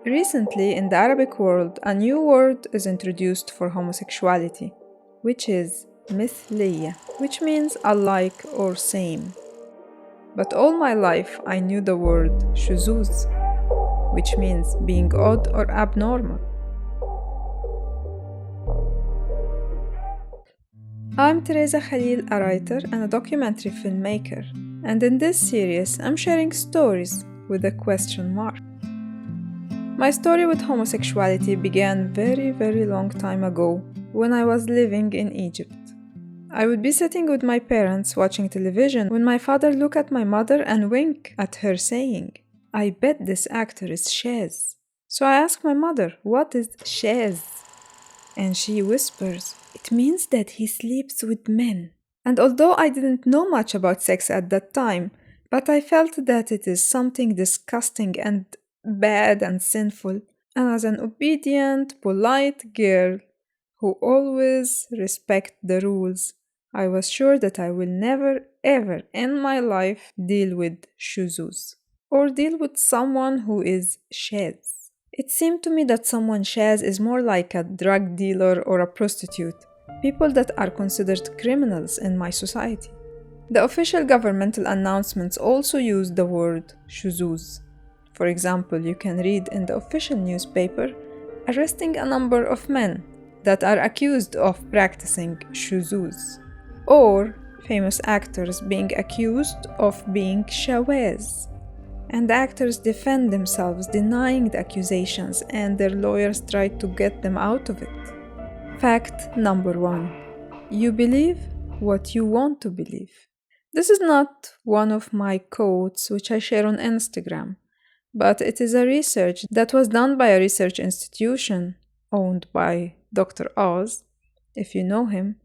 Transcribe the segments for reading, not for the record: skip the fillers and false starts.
Recently, in the Arabic world, a new word is introduced for homosexuality, which is مثلية, which means alike or same. But all my life I knew the word شذوذ, which means being odd or abnormal. I'm Teresa Khalil, a writer and a documentary filmmaker, and in this series I'm sharing stories with a question mark. My story with homosexuality began very long time ago when I was living in Egypt. I would be sitting with my parents watching television when my father looked at my mother and winked at her saying, "I bet this actor is Shaz." So I asked my mother, "What is Shaz?" And she whispers, "It means that he sleeps with men." And although I didn't know much about sex at that time, but I felt that it is something disgusting and bad and sinful, and as an obedient, polite girl who always respect the rules, I was sure that I will never ever in my life deal with shuzuz or deal with someone who is shaz. It seemed to me that someone shaz is more like a drug dealer or a prostitute, people that are considered criminals in my society. The official governmental announcements also use the word shuzuz. For example, you can read in the official newspaper arresting a number of men that are accused of practicing shuzuz, or famous actors being accused of being shawaz. And the actors defend themselves, denying the accusations, and their lawyers try to get them out of it. Fact number 1. You believe what you want to believe. This is not one of my quotes which I share on Instagram, but it is a research that was done by a research institution owned by Dr. Oz, if you know him,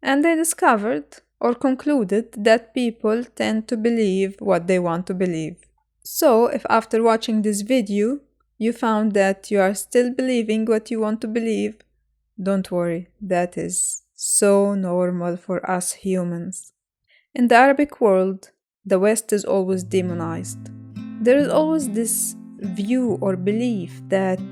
and they discovered or concluded that people tend to believe what they want to believe. So, if after watching this video you found that you are still believing what you want to believe, don't worry, that is so normal for us humans. In the Arabic world, the West is always demonized. There is always this view or belief that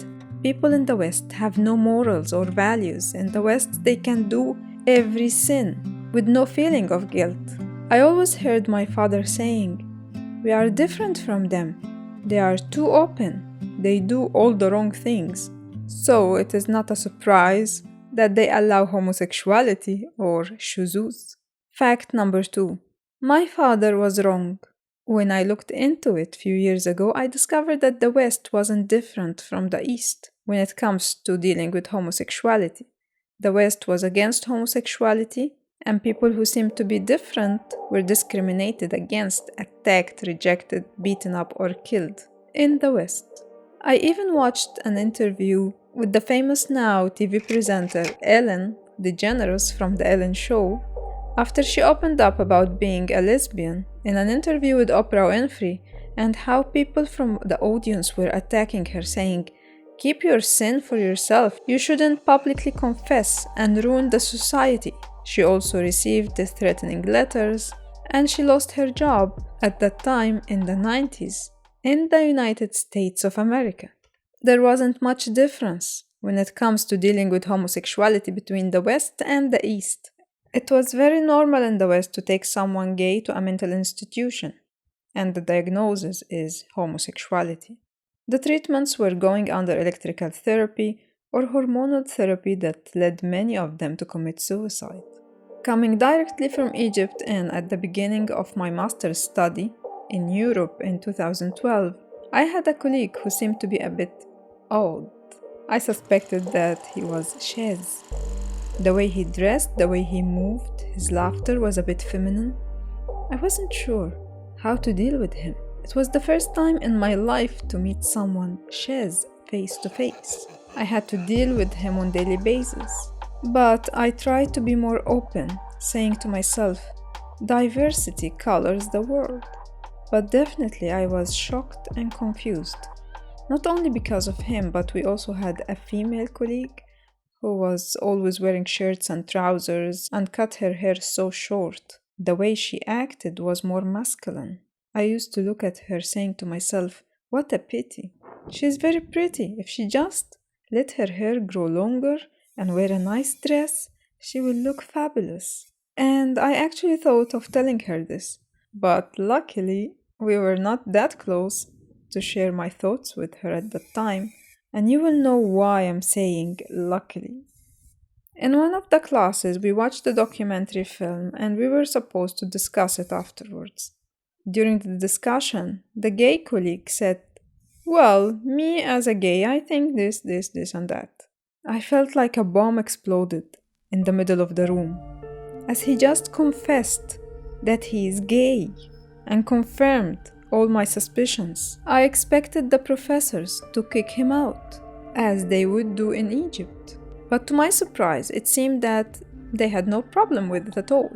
people in the West have no morals or values. In the West, they can do every sin with no feeling of guilt. I always heard my father saying, "We are different from them. They are too open. They do all the wrong things." So it is not a surprise that they allow homosexuality or shuzuz. Fact number 2. My father was wrong. When I looked into it a few years ago, I discovered that the West wasn't different from the East when it comes to dealing with homosexuality. The West was against homosexuality, and people who seemed to be different were discriminated against, attacked, rejected, beaten up, or killed in the West. I even watched an interview with the famous now TV presenter Ellen DeGeneres from The Ellen Show after she opened up about being a lesbian in an interview with Oprah and how people from the audience were attacking her, saying, "Keep your sin for yourself. You shouldn't publicly confess and ruin the society." She also received the threatening letters, and she lost her job at that time in the 90s in the United States of America. There wasn't much difference when it comes to dealing with homosexuality between the West and the East. It was very normal in the West to take someone gay to a mental institution, and the diagnosis is homosexuality. The treatments were going under electrical therapy or hormonal therapy that led many of them to commit suicide. Coming directly from Egypt and at the beginning of my master's study in Europe in 2012, I had a colleague who seemed to be a bit odd. I suspected that he was shaz. The way he dressed, the way he moved, his laughter was a bit feminine. I wasn't sure how to deal with him. It was the first time in my life to meet someone shaz face to face. I had to deal with him on a daily basis. But I tried to be more open, saying to myself, diversity colors the world. But definitely I was shocked and confused. Not only because of him, but we also had a female colleague who was always wearing shirts and trousers and cut her hair so short. The way she acted was more masculine. I used to look at her saying to myself, what a pity. She's very pretty. If she just let her hair grow longer and wear a nice dress, she will look fabulous. And I actually thought of telling her this, but luckily we were not that close to share my thoughts with her at that time, and you will know why I'm saying luckily. In one of the classes, we watched the documentary film and we were supposed to discuss it afterwards. During the discussion, the gay colleague said, "Well, me as a gay, I think this, and that." I felt like a bomb exploded in the middle of the room, as he just confessed that he is gay and confirmed all my suspicions. I expected the professors to kick him out, as they would do in Egypt. But to my surprise, it seemed that they had no problem with it at all.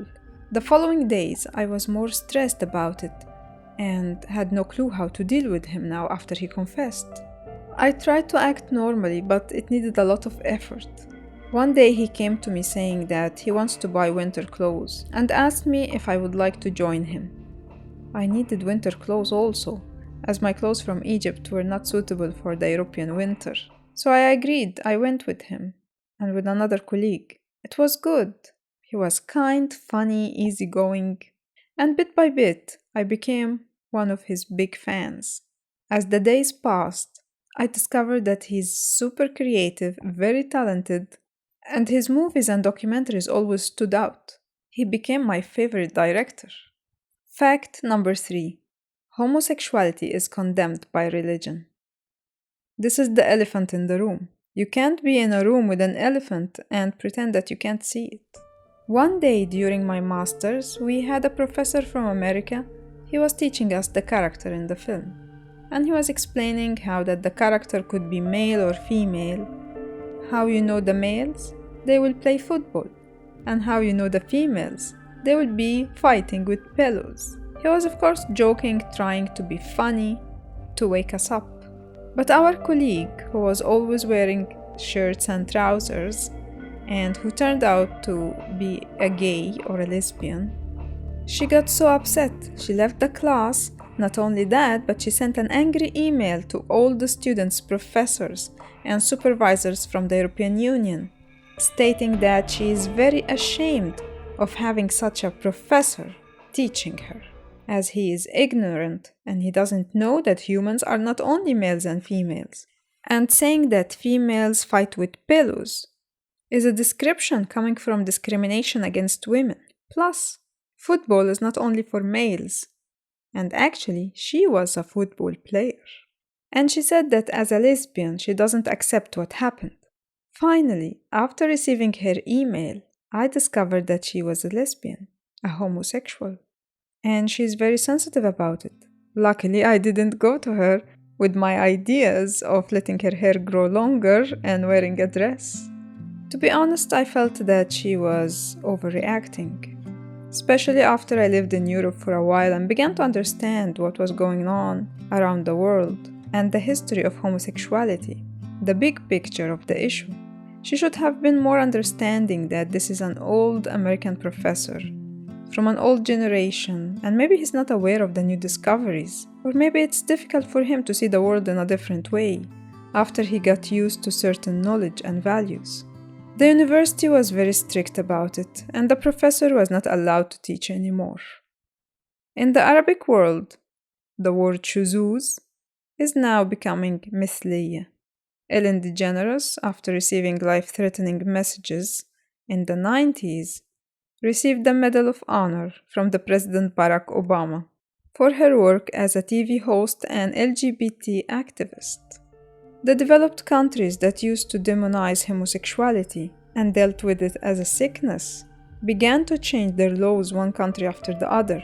The following days, I was more stressed about it and had no clue how to deal with him now after he confessed. I tried to act normally, but it needed a lot of effort. One day he came to me saying that he wants to buy winter clothes and asked me if I would like to join him. I needed winter clothes also, as my clothes from Egypt were not suitable for the European winter. So I agreed. I went with him and with another colleague. It was good. He was kind, funny, easygoing, and bit by bit I became one of his big fans. As the days passed, I discovered that he's super creative, very talented, and his movies and documentaries always stood out. He became my favorite director. Fact number 3. Homosexuality is condemned by religion. This is the elephant in the room. You can't be in a room with an elephant and pretend that you can't see it. One day during my master's, we had a professor from America. He was teaching us the character in the film. And he was explaining how that the character could be male or female. How you know the males? They will play football. And how you know the females? They will be fighting with pillows. He was of course joking, trying to be funny, to wake us up. But our colleague, who was always wearing shirts and trousers, and who turned out to be a gay or a lesbian, she got so upset. She left the class. Not only that, but she sent an angry email to all the students, professors, and supervisors from the European Union, stating that she is very ashamed of having such a professor teaching her, as he is ignorant and he doesn't know that humans are not only males and females, and saying that females fight with pillows is a description coming from discrimination against women. Plus, football is not only for males, and actually she was a football player. And she said that as a lesbian she doesn't accept what happened. Finally, after receiving her email, I discovered that she was a lesbian, a homosexual. And she's very sensitive about it. Luckily, I didn't go to her with my ideas of letting her hair grow longer and wearing a dress. To be honest, I felt that she was overreacting, especially after I lived in Europe for a while and began to understand what was going on around the world and the history of homosexuality, the big picture of the issue. She should have been more understanding that this is an old American professor from an old generation, and maybe he's not aware of the new discoveries, or maybe it's difficult for him to see the world in a different way after he got used to certain knowledge and values. The university was very strict about it, and the professor was not allowed to teach anymore. In the Arabic world, the word shuzuz is now becoming مثلية. Ellen DeGeneres, after receiving life-threatening messages in the 90s, received the Medal of Honor from the President Barack Obama for her work as a TV host and LGBT activist. The developed countries that used to demonize homosexuality and dealt with it as a sickness began to change their laws one country after the other.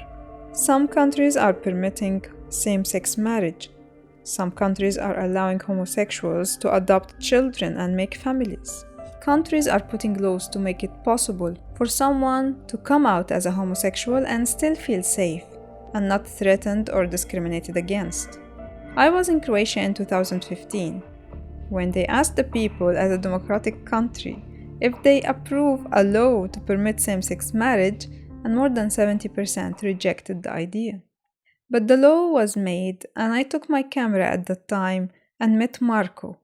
Some countries are permitting same-sex marriage. Some countries are allowing homosexuals to adopt children and make families. Countries are putting laws to make it possible for someone to come out as a homosexual and still feel safe and not threatened or discriminated against. I was in Croatia in 2015 when they asked the people as a democratic country if they approve a law to permit same-sex marriage, and more than 70% rejected the idea. But the law was made, and I took my camera at that time and met Marco,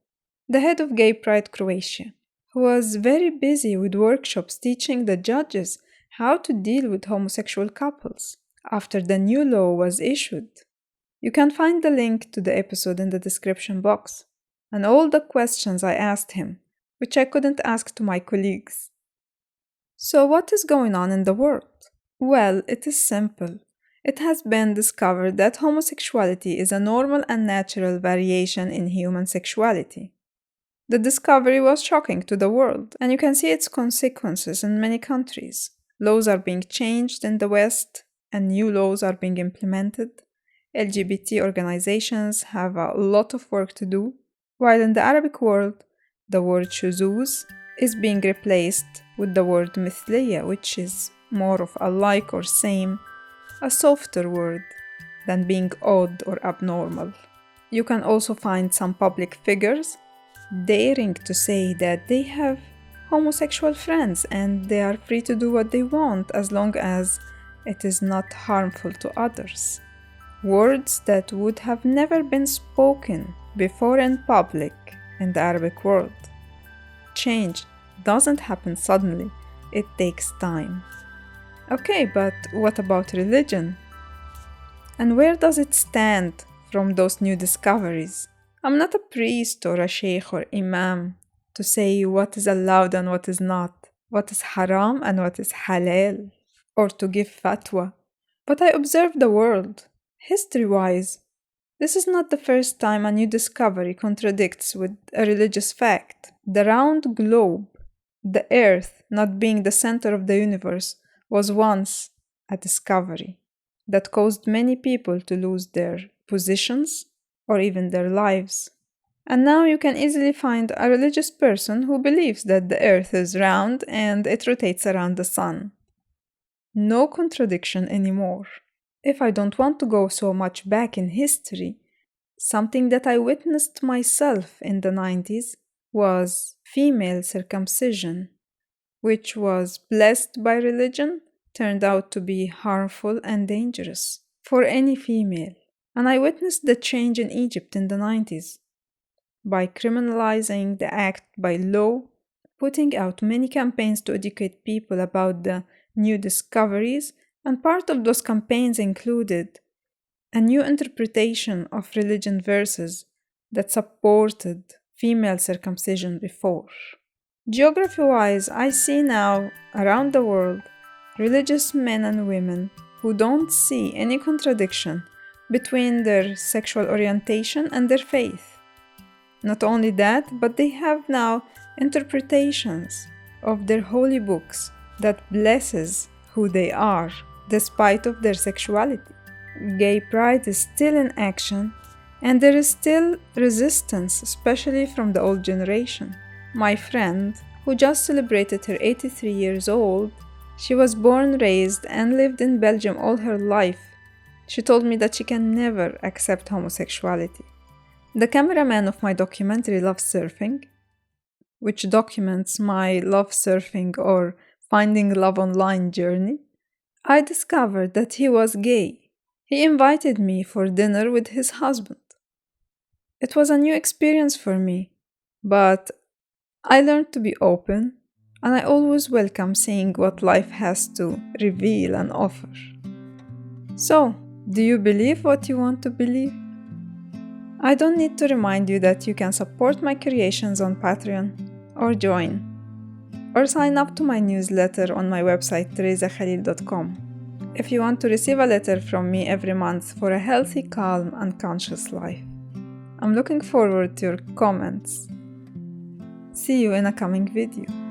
the head of Gay Pride Croatia, who was very busy with workshops teaching the judges how to deal with homosexual couples after the new law was issued. You can find the link to the episode in the description box, and all the questions I asked him, which I couldn't ask to my colleagues. So what is going on in the world? Well, it is simple. It has been discovered that homosexuality is a normal and natural variation in human sexuality. The discovery was shocking to the world, and you can see its consequences in many countries. Laws are being changed in the West, and new laws are being implemented. LGBT organizations have a lot of work to do, while in the Arabic world, the word shuzuz is being replaced with the word mithliya, which is more of a like or same, a softer word than being odd or abnormal. You can also find some public figures daring to say that they have homosexual friends and they are free to do what they want as long as it is not harmful to others. Words that would have never been spoken before in public in the Arabic world. Change doesn't happen suddenly, it takes time. Okay, but what about religion? And where does it stand from those new discoveries? I'm not a priest or a sheikh or imam to say what is allowed and what is not, what is haram and what is halal, or to give fatwa. But I observe the world. History-wise, this is not the first time a new discovery contradicts with a religious fact. The round globe, the earth not being the center of the universe, was once a discovery that caused many people to lose their positions or even their lives. And now you can easily find a religious person who believes that the earth is round and it rotates around the sun. No contradiction anymore. If I don't want to go so much back in history, something that I witnessed myself in the 90s was female circumcision, which was blessed by religion, turned out to be harmful and dangerous for any female. And I witnessed the change in Egypt in the 90s by criminalizing the act by law, putting out many campaigns to educate people about the new discoveries, and part of those campaigns included a new interpretation of religion verses that supported female circumcision before. Geography-wise, I see now around the world religious men and women who don't see any contradiction between their sexual orientation and their faith. Not only that, but they have now interpretations of their holy books that blesses who they are despite of their sexuality. Gay pride is still in action and there is still resistance, especially from the old generation. My friend, who just celebrated her 83 years old, she was born, raised and lived in Belgium all her life. She told me that she can never accept homosexuality. The cameraman of my documentary Love Surfing, which documents my love surfing or finding love online journey, I discovered that he was gay. He invited me for dinner with his husband. It was a new experience for me, but I learned to be open, and I always welcome seeing what life has to reveal and offer. So, do you believe what you want to believe? I don't need to remind you that you can support my creations on Patreon, or join, or sign up to my newsletter on my website teresakhalil.com if you want to receive a letter from me every month for a healthy, calm and conscious life. I'm looking forward to your comments. See you in a coming video.